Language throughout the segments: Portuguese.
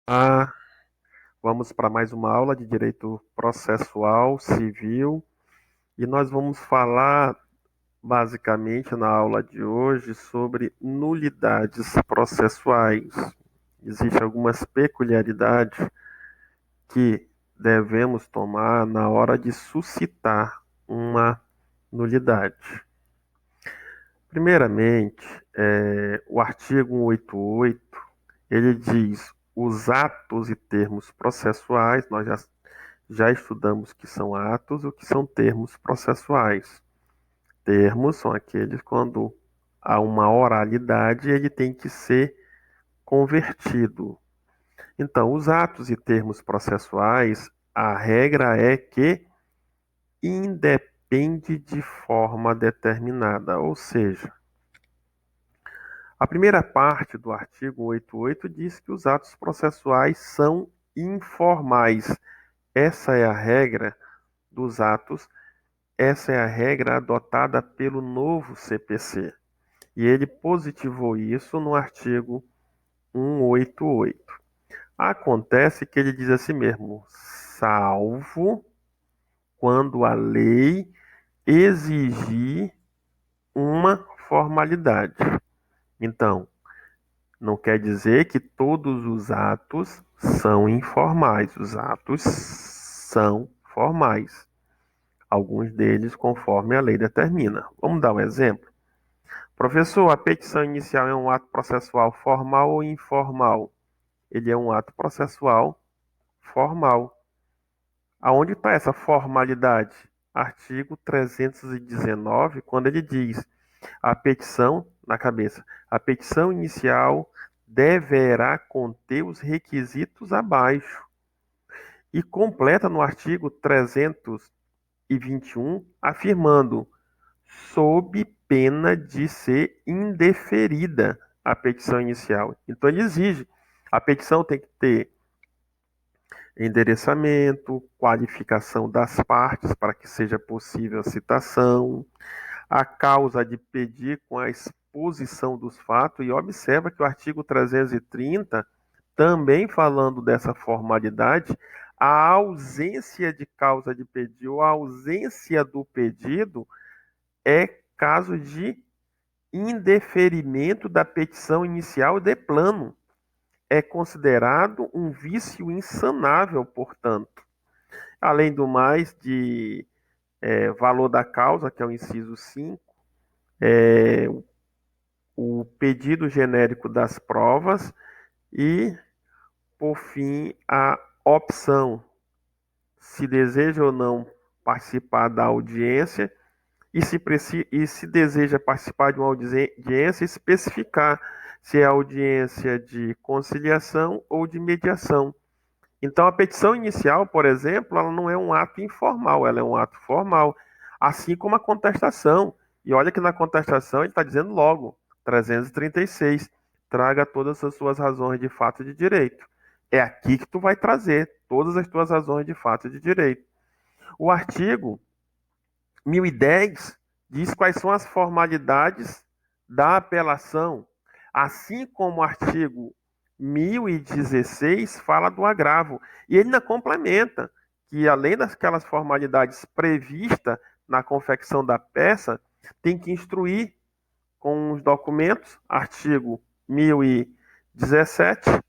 Ah, vamos para mais uma aula de direito processual civil e nós vamos falar basicamente na aula de hoje sobre nulidades processuais. Existem algumas peculiaridades que devemos tomar na hora de suscitar uma nulidade. Primeiramente, o artigo 188, ele diz os atos e termos processuais, nós já estudamos que são atos e o que são termos processuais. Termos são aqueles quando há uma oralidade, ele tem que ser convertido. Então, os atos e termos processuais, a regra é que independe de forma determinada, ou seja, a primeira parte do artigo 188 diz que os atos processuais são informais. Essa é a regra dos atos. Essa é a regra adotada pelo novo CPC. E ele positivou isso no artigo 188. Acontece que ele diz assim mesmo, salvo quando a lei exigir uma formalidade. Então, não quer dizer que todos os atos são informais. Os atos são formais. Alguns deles conforme a lei determina. Vamos dar um exemplo? Professor, a petição inicial é um ato processual formal ou informal? Ele é um ato processual formal. Aonde está essa formalidade? Artigo 319, quando ele diz a petição, na cabeça, a petição inicial deverá conter os requisitos abaixo. E completa no artigo 321, afirmando sob pena de ser indeferida a petição inicial. Então ele exige, a petição tem que ter endereçamento, qualificação das partes para que seja possível a citação, a causa de pedir com a exposição dos fatos, e observa que o artigo 330, também falando dessa formalidade, a ausência de causa de pedir ou a ausência do pedido é caso de indeferimento da petição inicial de plano. É considerado um vício insanável, portanto. Além do mais, de valor da causa, que é o inciso 5, o pedido genérico das provas e, por fim, a opção, se deseja ou não participar da audiência e se deseja participar de uma audiência, especificar se é audiência de conciliação ou de mediação. Então, a petição inicial, por exemplo, ela não é um ato informal, ela é um ato formal, assim como a contestação. E olha que na contestação ele está dizendo logo, 336, traga todas as suas razões de fato e de direito. É aqui que tu vai trazer todas as tuas razões de fato e de direito. O artigo 1010 diz quais são as formalidades da apelação, assim como o artigo 1016 fala do agravo. E ele ainda complementa que, além daquelas formalidades previstas na confecção da peça, tem que instruir com os documentos, artigo 1017,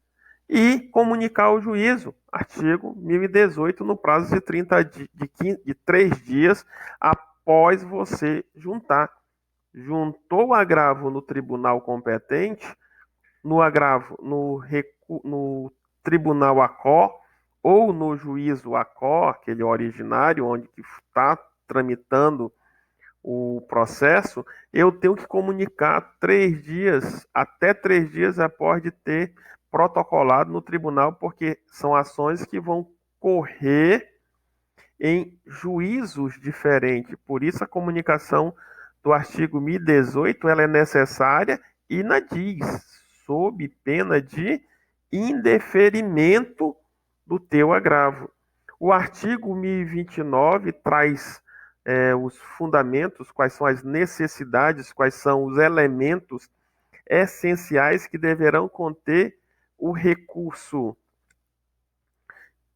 e comunicar ao juízo, artigo 1018, no prazo de 3 dias após você juntar. Juntou o agravo no tribunal competente, no agravo no tribunal ACO ou no juízo ACO, aquele originário onde está tramitando o processo, eu tenho que comunicar 3 dias, até 3 dias após de ter protocolado no tribunal, porque são ações que vão correr em juízos diferentes. Por isso a comunicação do artigo 1018 ela é necessária e na diz, sob pena de indeferimento do teu agravo. O artigo 1029 traz os fundamentos, quais são as necessidades, quais são os elementos essenciais que deverão conter o recurso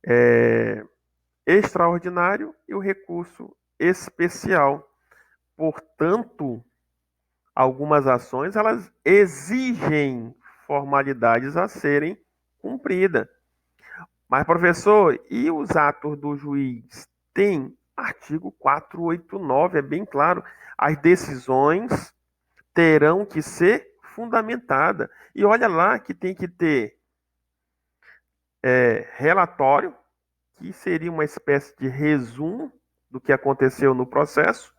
é, extraordinário e o recurso especial. Portanto, algumas ações elas exigem formalidades a serem cumpridas. Mas, professor, e os atos do juiz? Tem artigo 489, é bem claro. As decisões terão que ser fundamentadas. E olha lá que tem que ter relatório, que seria uma espécie de resumo do que aconteceu no processo.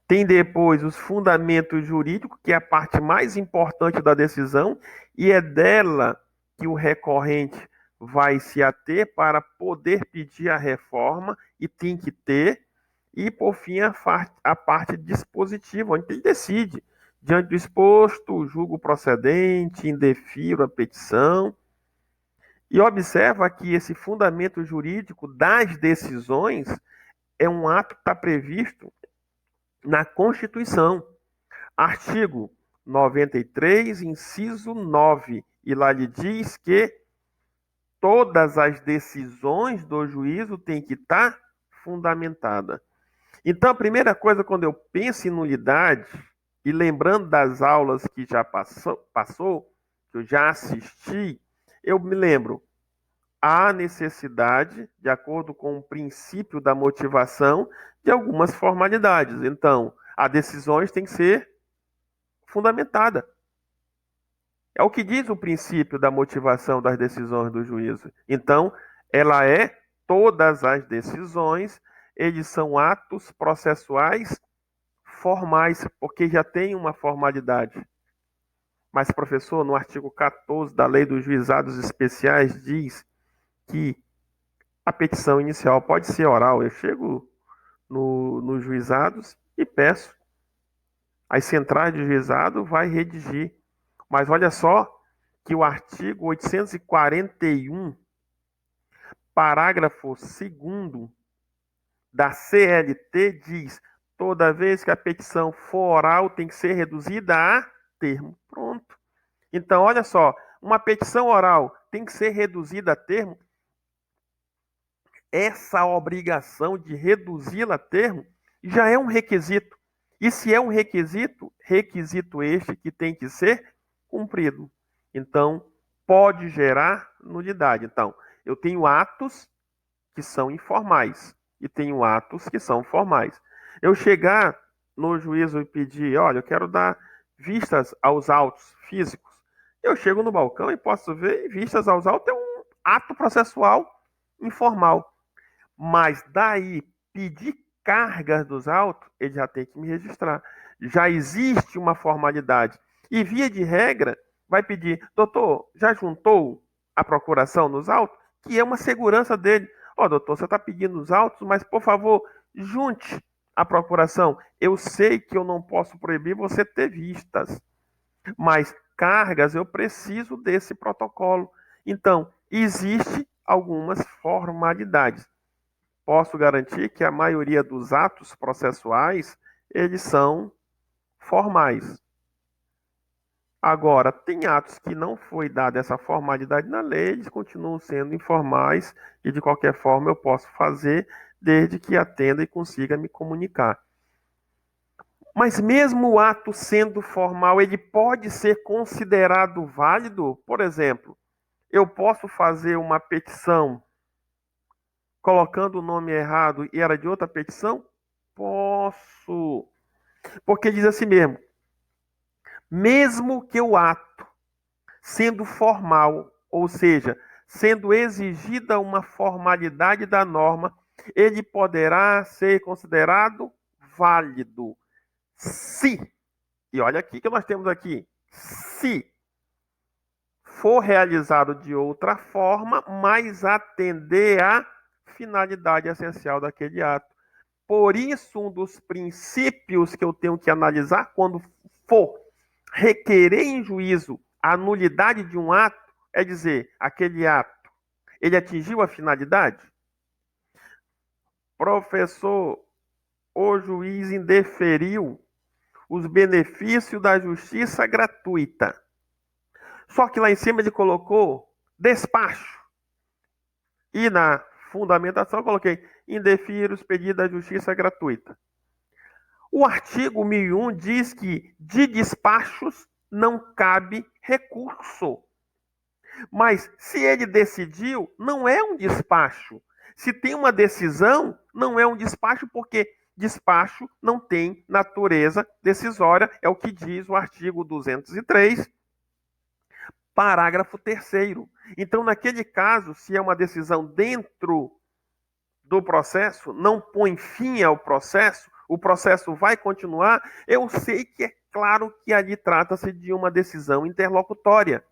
Tem depois os fundamentos jurídicos, que é a parte mais importante da decisão, e é dela que o recorrente vai se ater para poder pedir a reforma, e tem que ter. E, por fim, a parte dispositiva, onde ele decide. Diante do exposto, julgo procedente, indefiro a petição. E observa que esse fundamento jurídico das decisões é um ato que está previsto na Constituição. Artigo 93, inciso 9. E lá lhe diz que todas as decisões do juízo têm que estar fundamentadas. Então, a primeira coisa, quando eu penso em nulidade, e lembrando das aulas que já passou, que eu já assisti, eu me lembro, há necessidade, de acordo com o princípio da motivação, de algumas formalidades. Então, as decisões têm que ser fundamentadas. É o que diz o princípio da motivação das decisões do juízo. Então, ela é todas as decisões, eles são atos processuais formais, porque já tem uma formalidade. Mas, professor, no artigo 14 da Lei dos Juizados Especiais diz que a petição inicial pode ser oral. Eu chego nos juizados e peço. As centrais de juizado vai redigir. Mas olha só que o artigo 841, parágrafo 2º da CLT diz: toda vez que a petição for oral, tem que ser reduzida a termo. Pronto. Então, olha só, uma petição oral tem que ser reduzida a termo. Essa obrigação de reduzi-la a termo já é um requisito. E se é um requisito, requisito este que tem que ser cumprido. Então, pode gerar nulidade. Então, eu tenho atos que são informais e tenho atos que são formais. Eu chegar no juízo e pedir, olha, eu quero dar vistas aos autos físicos. Eu chego no balcão e posso ver vistas aos autos é um ato processual informal. Mas daí pedir cargas dos autos, ele já tem que me registrar. Já existe uma formalidade. E via de regra, vai pedir, doutor, já juntou a procuração nos autos? Que é uma segurança dele. Ó, doutor, você está pedindo os autos, mas por favor, junte a procuração. Eu sei que eu não posso proibir você ter vistas, mas cargas eu preciso desse protocolo. Então, existe algumas formalidades. Posso garantir que a maioria dos atos processuais, eles são formais. Agora, tem atos que não foi dada essa formalidade na lei, eles continuam sendo informais e de qualquer forma eu posso fazer desde que atenda e consiga me comunicar. Mas mesmo o ato sendo formal, ele pode ser considerado válido? Por exemplo, eu posso fazer uma petição colocando o nome errado e era de outra petição? Posso. Porque diz assim mesmo: mesmo que o ato sendo formal, ou seja, sendo exigida uma formalidade da norma, ele poderá ser considerado válido se, e olha aqui que nós temos aqui, se for realizado de outra forma, mas atender à finalidade essencial daquele ato. Por isso, um dos princípios que eu tenho que analisar quando for requerer em juízo a nulidade de um ato é dizer, aquele ato, ele atingiu a finalidade? Professor, o juiz indeferiu os benefícios da justiça gratuita. Só que lá em cima ele colocou despacho. E na fundamentação eu coloquei: indefiro os pedidos da justiça gratuita. O artigo 1001 diz que de despachos não cabe recurso. Mas se ele decidiu, não é um despacho. Se tem uma decisão, não é um despacho, porque despacho não tem natureza decisória, é o que diz o artigo 203, parágrafo 3º. Então, naquele caso, se é uma decisão dentro do processo, não põe fim ao processo, o processo vai continuar, eu sei que é claro que ali trata-se de uma decisão interlocutória.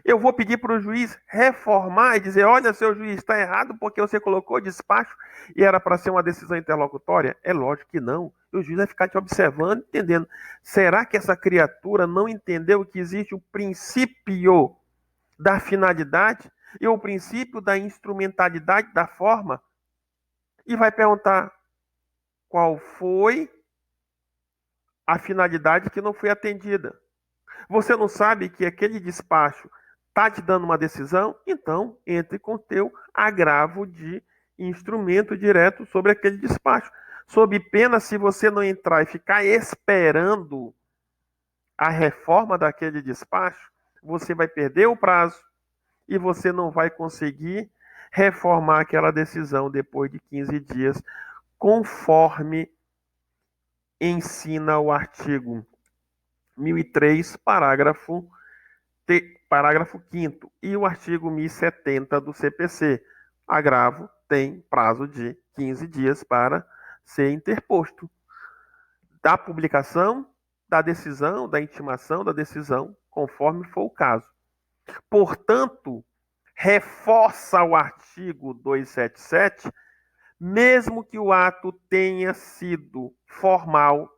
Eu vou pedir para o juiz reformar e dizer: olha, seu juiz, está errado porque você colocou despacho e era para ser uma decisão interlocutória? É lógico que não. E o juiz vai ficar te observando, entendendo. Será que essa criatura não entendeu que existe o princípio da finalidade e o princípio da instrumentalidade da forma? E vai perguntar qual foi a finalidade que não foi atendida. Você não sabe que aquele despacho está te dando uma decisão? Então, entre com o teu agravo de instrumento direto sobre aquele despacho. Sob pena, se você não entrar e ficar esperando a reforma daquele despacho, você vai perder o prazo e você não vai conseguir reformar aquela decisão depois de 15 dias, conforme ensina o artigo 1003, parágrafo 5º e o artigo 1070 do CPC. Agravo tem prazo de 15 dias para ser interposto. Da publicação, da decisão, da intimação da decisão, conforme for o caso. Portanto, reforça o artigo 277, mesmo que o ato tenha sido formal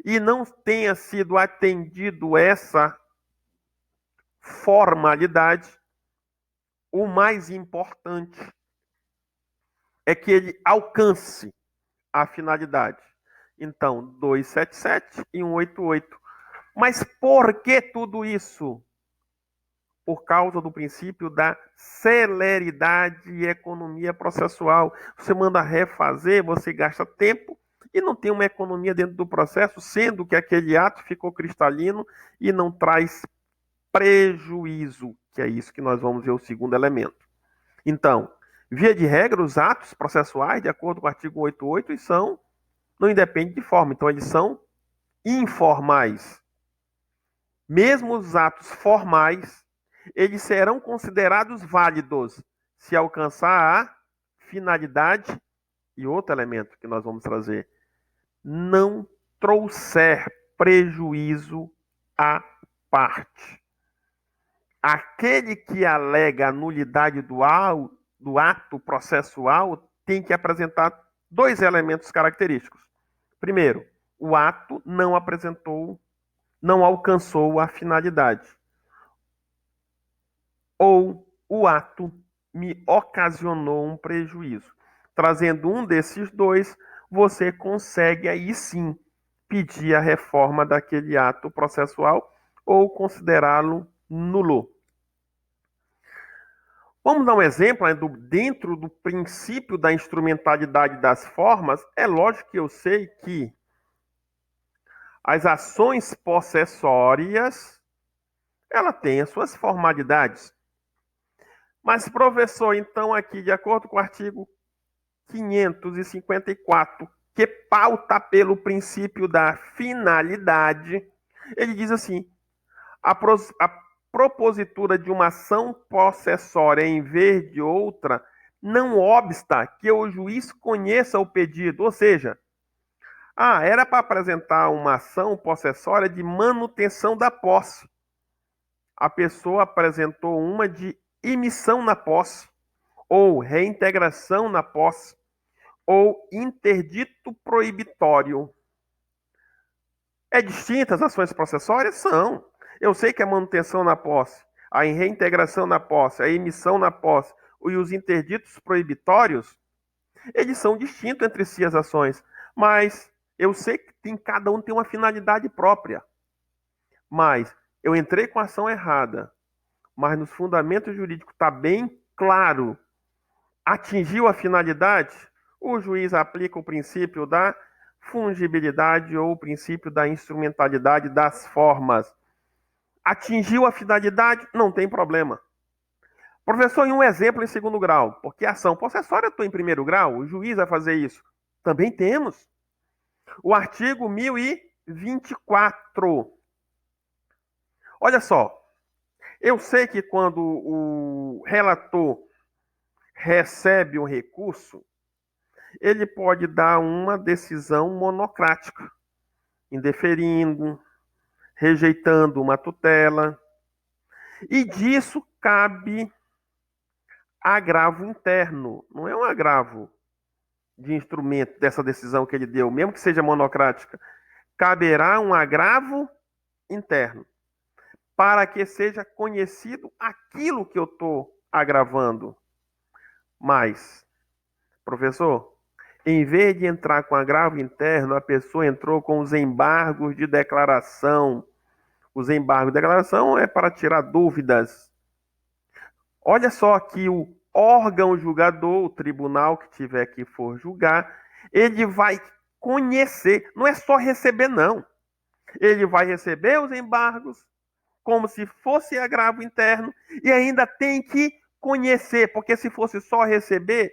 e não tenha sido atendido essa formalidade, o mais importante é que ele alcance a finalidade. Então, 277 e 188. Mas por que tudo isso? Por causa do princípio da celeridade e economia processual. Você manda refazer, você gasta tempo e não tem uma economia dentro do processo, sendo que aquele ato ficou cristalino e não traz prejuízo, que é isso que nós vamos ver o segundo elemento. Então, via de regra, os atos processuais, de acordo com o artigo 188, não independem de forma, então eles são informais. Mesmo os atos formais, eles serão considerados válidos se alcançar a finalidade e outro elemento que nós vamos trazer, não trouxer prejuízo à parte. Aquele que alega a nulidade do ato processual tem que apresentar dois elementos característicos. Primeiro, o ato não alcançou a finalidade. Ou o ato me ocasionou um prejuízo. Trazendo um desses dois, você consegue aí sim pedir a reforma daquele ato processual ou considerá-lo nulo. Vamos dar um exemplo, né, dentro do princípio da instrumentalidade das formas. É lógico que eu sei que as ações possessórias, ela tem as suas formalidades. Mas, professor, então aqui, de acordo com o artigo 554, que pauta pelo princípio da finalidade, ele diz assim: a propositura de uma ação possessória em vez de outra não obsta que o juiz conheça o pedido. Ou seja, era para apresentar uma ação possessória de manutenção da posse. A pessoa apresentou uma de emissão na posse, ou reintegração na posse, ou interdito proibitório. É distintas as ações processórias? São. Eu sei que a manutenção na posse, a reintegração na posse, a emissão na posse e os interditos proibitórios, eles são distintos entre si as ações, mas eu sei que cada um tem uma finalidade própria. Mas eu entrei com a ação errada, mas nos fundamentos jurídicos está bem claro, atingiu a finalidade, o juiz aplica o princípio da fungibilidade ou o princípio da instrumentalidade das formas. Atingiu a finalidade, não tem problema. Professor, em um exemplo em segundo grau, porque a ação possessória eu estou em primeiro grau, o juiz vai fazer isso. Também temos. O artigo 1024. Olha só, eu sei que quando o relator recebe um recurso, ele pode dar uma decisão monocrática, indeferindo, rejeitando uma tutela, e disso cabe agravo interno, não é um agravo de instrumento dessa decisão que ele deu, mesmo que seja monocrática, caberá um agravo interno, para que seja conhecido aquilo que eu estou agravando. Mas, professor, em vez de entrar com agravo interno, a pessoa entrou com os embargos de declaração. Os embargos de declaração é para tirar dúvidas. Olha só que o órgão julgador, o tribunal que tiver que for julgar, ele vai conhecer, não é só receber, não. Ele vai receber os embargos como se fosse agravo interno e ainda tem que conhecer, porque se fosse só receber,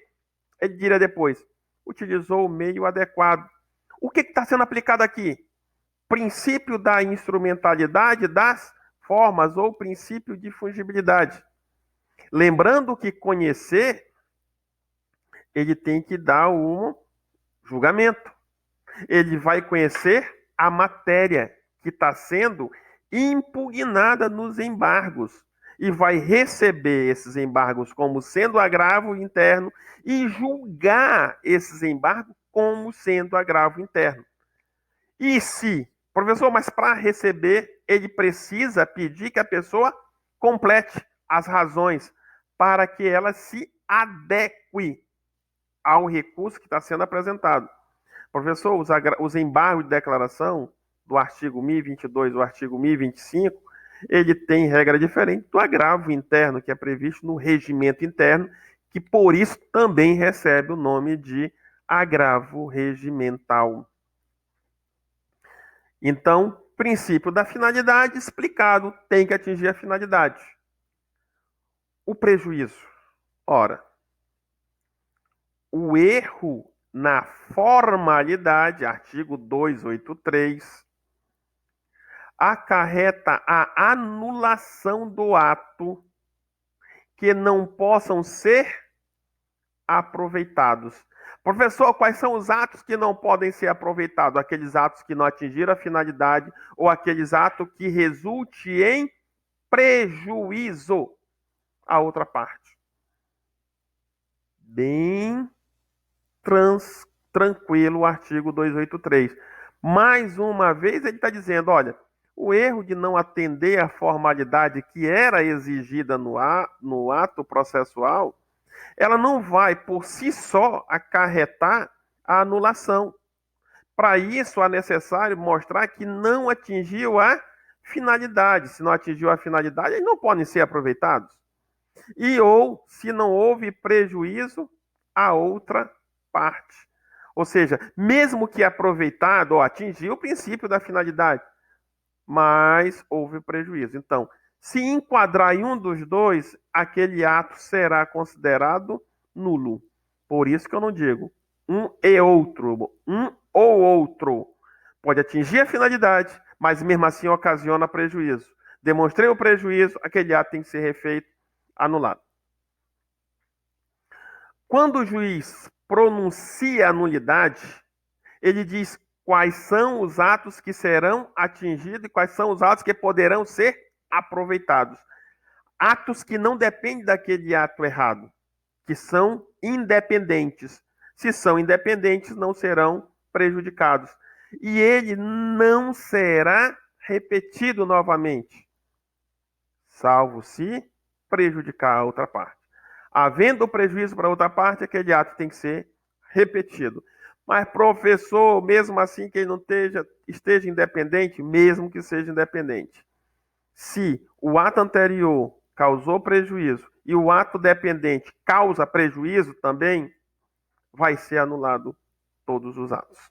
ele diria depois, utilizou o meio adequado. O que está sendo aplicado aqui? Princípio da instrumentalidade das formas ou princípio de fungibilidade. Lembrando que conhecer, ele tem que dar um julgamento. Ele vai conhecer a matéria que está sendo impugnada nos embargos e vai receber esses embargos como sendo agravo interno e julgar esses embargos como sendo agravo interno. E se, professor, mas para receber, ele precisa pedir que a pessoa complete as razões para que ela se adeque ao recurso que está sendo apresentado. Professor, os embargos de declaração do artigo 1022 e do artigo 1025, ele tem regra diferente do agravo interno, que é previsto no regimento interno, que por isso também recebe o nome de agravo regimental. Então, princípio da finalidade explicado, tem que atingir a finalidade. O prejuízo. Ora, o erro na formalidade, artigo 283, acarreta a anulação do ato que não possam ser aproveitados. Professor, quais são os atos que não podem ser aproveitados? Aqueles atos que não atingiram a finalidade ou aqueles atos que resulte em prejuízo à outra parte. Bem tranquilo o artigo 283. Mais uma vez ele está dizendo, olha, o erro de não atender à formalidade que era exigida no ato processual, ela não vai por si só acarretar a anulação. Para isso é necessário mostrar que não atingiu a finalidade. Se não atingiu a finalidade, eles não podem ser aproveitados. E ou se não houve prejuízo a outra parte. Ou seja, mesmo que aproveitado ou atingiu o princípio da finalidade, mas houve prejuízo. Então, se enquadrar em um dos dois, aquele ato será considerado nulo. Por isso que eu não digo um e outro, um ou outro. Pode atingir a finalidade, mas mesmo assim ocasiona prejuízo. Demonstrei o prejuízo, aquele ato tem que ser refeito, anulado. Quando o juiz pronuncia a nulidade, ele diz quais são os atos que serão atingidos e quais são os atos que poderão ser aproveitados. Atos que não dependem daquele ato errado, que são independentes. Se são independentes, não serão prejudicados. E ele não será repetido novamente, salvo se prejudicar a outra parte. Havendo prejuízo para a outra parte, aquele ato tem que ser repetido. Mas, professor, mesmo assim que ele não esteja independente, mesmo que seja independente, se o ato anterior causou prejuízo e o ato dependente causa prejuízo também, vai ser anulado todos os atos.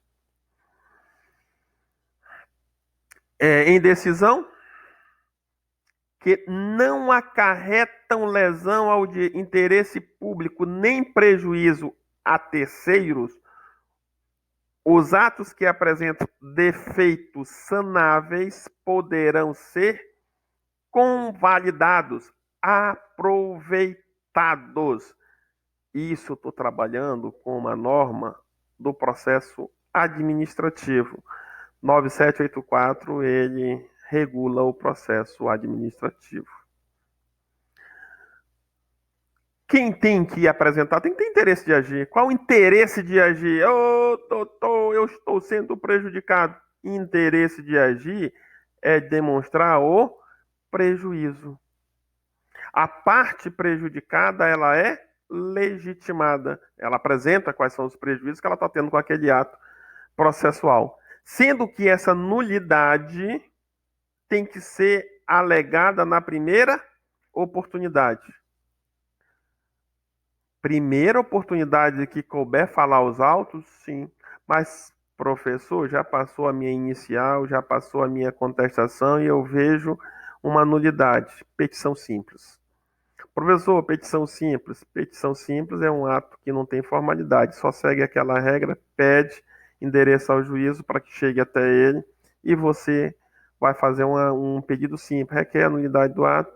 Em decisão que não acarretam lesão ao interesse público nem prejuízo a terceiros, os atos que apresentam defeitos sanáveis poderão ser convalidados, aproveitados. Isso estou trabalhando com uma norma do processo administrativo. 9784, ele regula o processo administrativo. Quem tem que apresentar tem que ter interesse de agir. Qual o interesse de agir? Doutor, eu estou sendo prejudicado. Interesse de agir é demonstrar o prejuízo. A parte prejudicada, ela é legitimada. Ela apresenta quais são os prejuízos que ela está tendo com aquele ato processual. Sendo que essa nulidade tem que ser alegada na primeira oportunidade. Primeira oportunidade que couber falar os autos, sim. Mas, professor, já passou a minha inicial, já passou a minha contestação e eu vejo uma nulidade. Petição simples. Professor, petição simples. Petição simples é um ato que não tem formalidade, só segue aquela regra, pede, endereça ao juízo para que chegue até ele e você vai fazer um pedido simples, requer a nulidade do ato,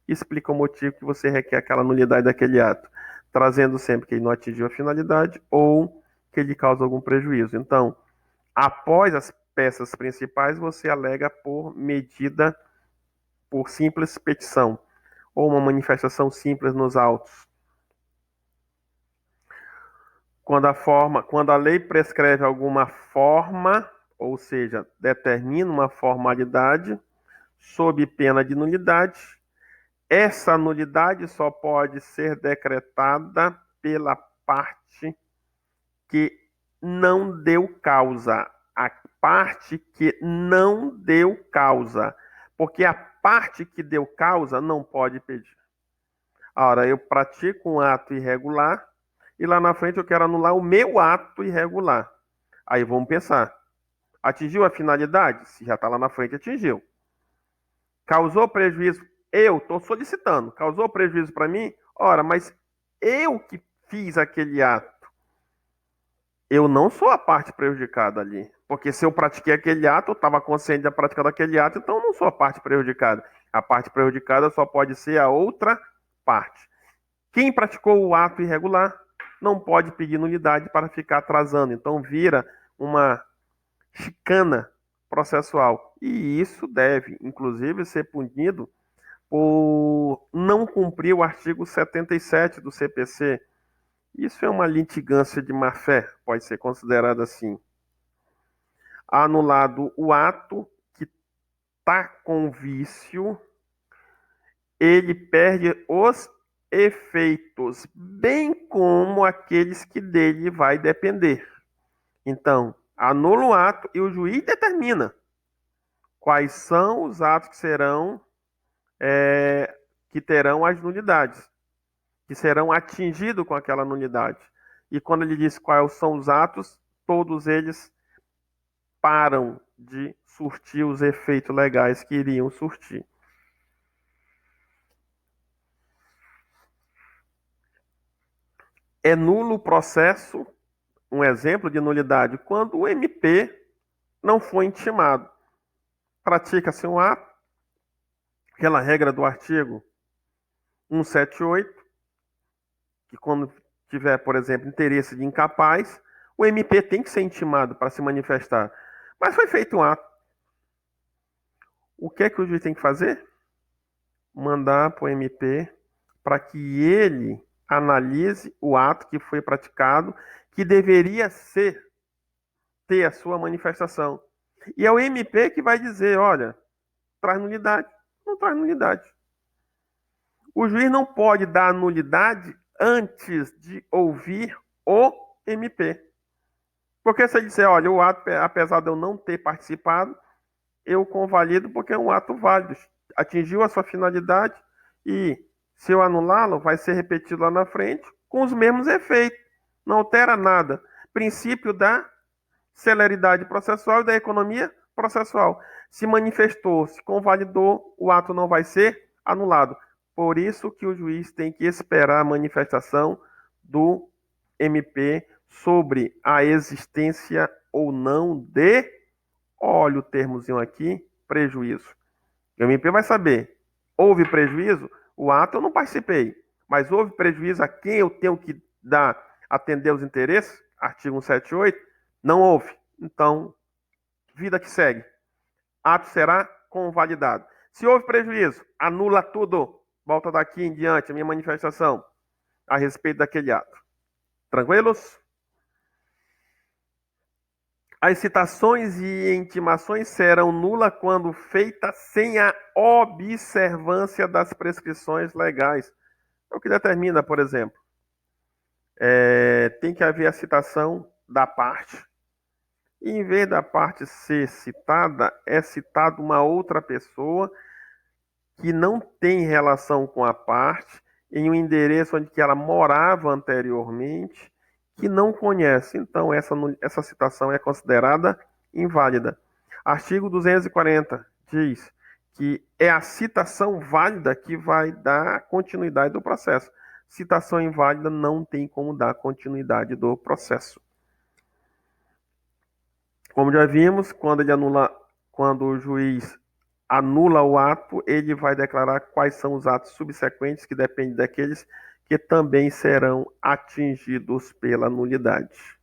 explica o motivo que você requer aquela nulidade daquele ato, trazendo sempre que ele não atingiu a finalidade ou que ele causa algum prejuízo. Então, após as peças principais, você alega por medida, por simples petição, ou uma manifestação simples nos autos. Quando a lei prescreve alguma forma, ou seja, determina uma formalidade, sob pena de nulidade, essa nulidade só pode ser decretada pela parte que não deu causa. A parte que não deu causa. Porque a parte que deu causa não pode pedir. Ora, eu pratico um ato irregular e lá na frente eu quero anular o meu ato irregular. Aí vamos pensar. Atingiu a finalidade? Se já está lá na frente, atingiu. Causou prejuízo? Eu estou solicitando. Causou prejuízo para mim? Ora, mas eu que fiz aquele ato. Eu não sou a parte prejudicada ali. Porque se eu pratiquei aquele ato, eu estava consciente da prática daquele ato, então eu não sou a parte prejudicada. A parte prejudicada só pode ser a outra parte. Quem praticou o ato irregular não pode pedir nulidade para ficar atrasando. Então vira uma chicana processual. E isso deve, inclusive, ser punido por não cumprir o artigo 77 do CPC. Isso é uma litigância de má-fé, pode ser considerado assim. Anulado o ato que está com vício, ele perde os efeitos, bem como aqueles que dele vai depender. Então, anula o ato e o juiz determina quais são os atos que serão que terão as nulidades, que serão atingidos com aquela nulidade. E quando ele diz quais são os atos, todos eles param de surtir os efeitos legais que iriam surtir. É nulo o processo, um exemplo de nulidade, quando o MP não foi intimado. Pratica-se um ato, aquela regra do artigo 178, que quando tiver, por exemplo, interesse de incapaz, o MP tem que ser intimado para se manifestar. Mas foi feito um ato. O que é que o juiz tem que fazer? Mandar para o MP para que ele analise o ato que foi praticado, que deveria ter a sua manifestação. E é o MP que vai dizer, olha, traz nulidade, não traz nulidade. O juiz não pode dar nulidade antes de ouvir o MP. Porque se ele disser, olha, o ato, apesar de eu não ter participado, eu convalido porque é um ato válido, atingiu a sua finalidade e Se eu anulá-lo, vai ser repetido lá na frente com os mesmos efeitos. Não altera nada. Princípio da celeridade processual e da economia processual. Se manifestou, se convalidou, o ato não vai ser anulado. Por isso que o juiz tem que esperar a manifestação do MP sobre a existência ou não de, olha o termozinho aqui, prejuízo. O MP vai saber, houve prejuízo? O ato eu não participei, mas houve prejuízo a quem eu tenho que dar, atender os interesses? Artigo 178, não houve. Então, vida que segue. Ato será convalidado. Se houve prejuízo, anula tudo. Volta daqui em diante a minha manifestação a respeito daquele ato. Tranquilos? As citações e intimações serão nulas quando feitas sem a observância das prescrições legais. É o que determina, por exemplo, tem que haver a citação da parte. E em vez da parte ser citada, é citada uma outra pessoa que não tem relação com a parte, em um endereço onde que ela morava anteriormente, que não conhece. Então, essa citação é considerada inválida. Artigo 240 diz que é a citação válida que vai dar continuidade do processo. Citação inválida não tem como dar continuidade do processo. Como já vimos, quando o juiz anula o ato, ele vai declarar quais são os atos subsequentes, que dependem daqueles que também serão atingidos pela nulidade.